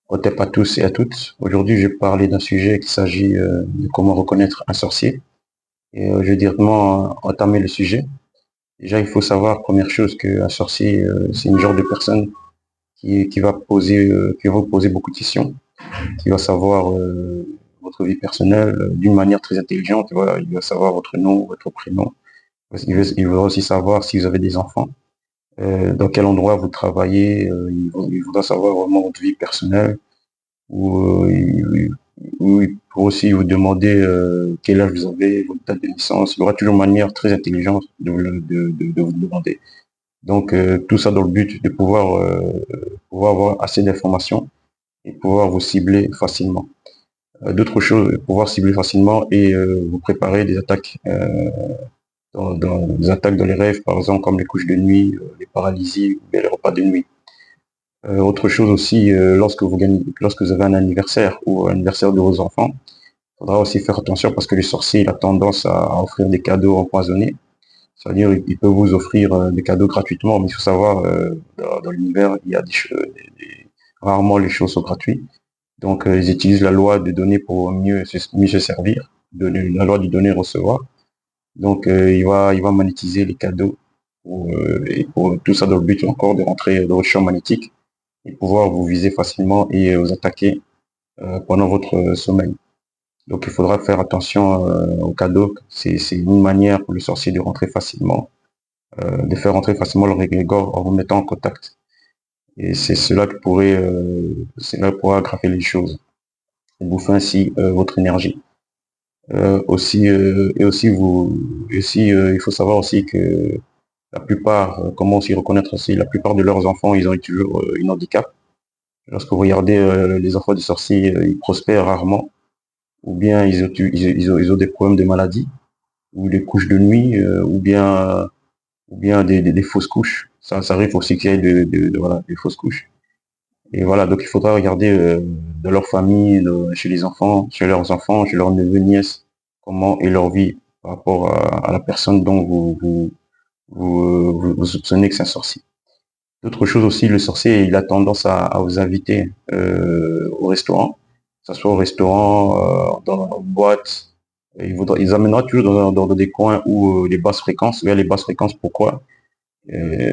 Hotep à tous et à toutes. Aujourd'hui, je vais parler d'un sujet qui s'agit de comment reconnaître un sorcier. Et je vais directement entamer le sujet. Déjà, il faut savoir, première chose, qu'un sorcier, c'est une genre de personne qui va vous poser beaucoup de questions, qui va savoir votre vie personnelle d'une manière très intelligente. Voilà, il va savoir votre nom, votre prénom. Il va aussi savoir si vous avez des enfants, dans quel endroit vous travaillez. Il voudra savoir vraiment votre vie personnelle ou il peut aussi vous demander quel âge vous avez, votre date de naissance. Il y aura toujours une manière très intelligente de vous demander. Donc tout ça dans le but de pouvoir avoir assez d'informations et pouvoir vous cibler facilement. D'autres choses, pouvoir cibler facilement et vous préparer des attaques, des attaques dans les rêves, par exemple comme les couches de nuit, les paralysies ou bien les repas de nuit. Autre chose aussi, lorsque vous avez un anniversaire ou un anniversaire de vos enfants, il faudra aussi faire attention parce que le sorcier il a tendance à offrir des cadeaux empoisonnés. C'est-à-dire, il peut vous offrir des cadeaux gratuitement, mais il faut savoir, dans l'univers, il y a rarement les choses sont gratuites. Donc, ils utilisent la loi de donner pour mieux se servir, la loi du donner et recevoir. Donc, il va monétiser les cadeaux et pour tout ça dans le but encore de rentrer dans votre champ magnétique et pouvoir vous viser facilement et vous attaquer pendant votre sommeil. Donc il faudra faire attention aux cadeaux. C'est une manière pour le sorcier de rentrer facilement, de faire rentrer facilement le égrégore en vous mettant en contact. Et cela pourra aggraver les choses et bouffer ainsi votre énergie. Il faut savoir aussi que la plupart, comment aussi reconnaître aussi, la plupart de leurs enfants, ils ont eu toujours une handicap. Lorsque vous regardez les enfants des sorciers, ils prospèrent rarement, ou bien ils ont des problèmes de maladie, ou des couches de nuit, ou bien des fausses couches. Ça arrive aussi qu'il y ait voilà, des fausses couches. Et voilà, donc il faudra regarder dans leur famille, chez les enfants, chez leurs enfants, chez leurs neveux, nièces, comment est leur vie par rapport à la personne dont vous soupçonnez que c'est un sorcier. D'autres choses aussi, le sorcier, il a tendance à vous inviter au restaurant, que ce soit au restaurant, dans une boîte. Ils amènera toujours dans des coins où les basses fréquences, vers les basses fréquences, pourquoi?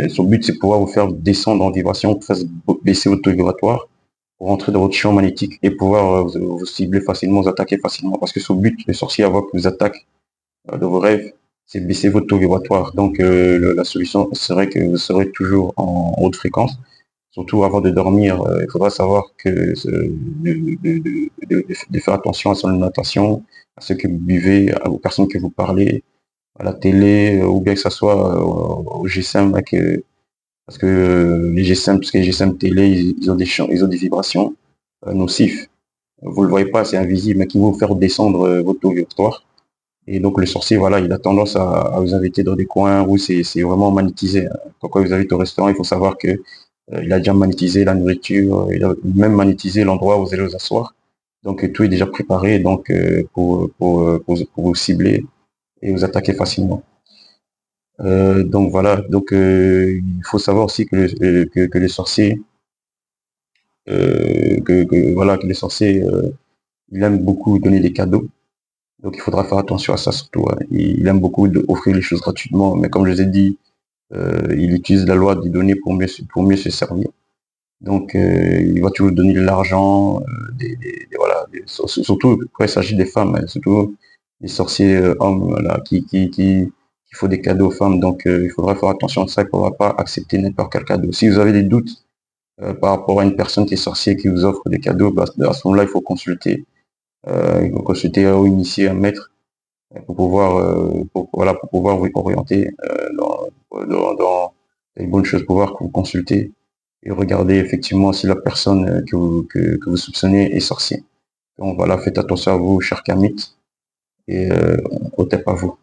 Son but, c'est de pouvoir vous faire descendre en vibration, pour faire baisser votre taux vibratoire, pour rentrer dans votre champ magnétique et pouvoir vous cibler facilement, vous attaquer facilement. Parce que son but, le sorcier, avant qu'il vous attaque de vos rêves, c'est baisser votre taux vibratoire. Donc la solution serait que vous serez toujours en haute fréquence. Surtout avant de dormir, il faudra savoir que de faire attention à son alimentation, à ce que vous buvez, aux personnes que vous parlez, à la télé, ou bien que ce soit au GSM, parce que les GSM, parce que les GSM télé, ils ont des champs, ils ont des vibrations nocifs. Vous le voyez pas, c'est invisible, mais qui vont vous faire descendre votre taux vibratoire. Et donc le sorcier, voilà, il a tendance à vous inviter dans des coins où c'est vraiment magnétisé. Quand il vous invite au restaurant, il faut savoir que il a déjà magnétisé la nourriture, il a même magnétisé l'endroit où vous allez vous asseoir. Donc tout est déjà préparé donc pour vous cibler et vous attaquer facilement. Donc voilà, donc il faut savoir aussi que les sorciers, voilà, que les sorciers, il aime beaucoup donner des cadeaux. Donc il faudra faire attention à ça surtout, hein. Il aime beaucoup offrir les choses gratuitement, mais comme je vous ai dit, il utilise la loi des données pour mieux se servir. Donc il va toujours donner de l'argent, voilà, surtout quand il s'agit des femmes, hein, surtout les sorciers hommes voilà, qui font des cadeaux aux femmes. Donc il faudra faire attention à ça, il ne faudra pas accepter n'importe quel cadeau. Si vous avez des doutes par rapport à une personne qui est sorcière qui vous offre des cadeaux, bah, à ce moment-là, il faut consulter ou initier un maître pour pouvoir vous orienter dans les bonnes choses, pouvoir vous consulter et regarder effectivement si la personne que vous soupçonnez est sorcier. Donc voilà, faites attention à vous, chers Kamites, et au tap à vous.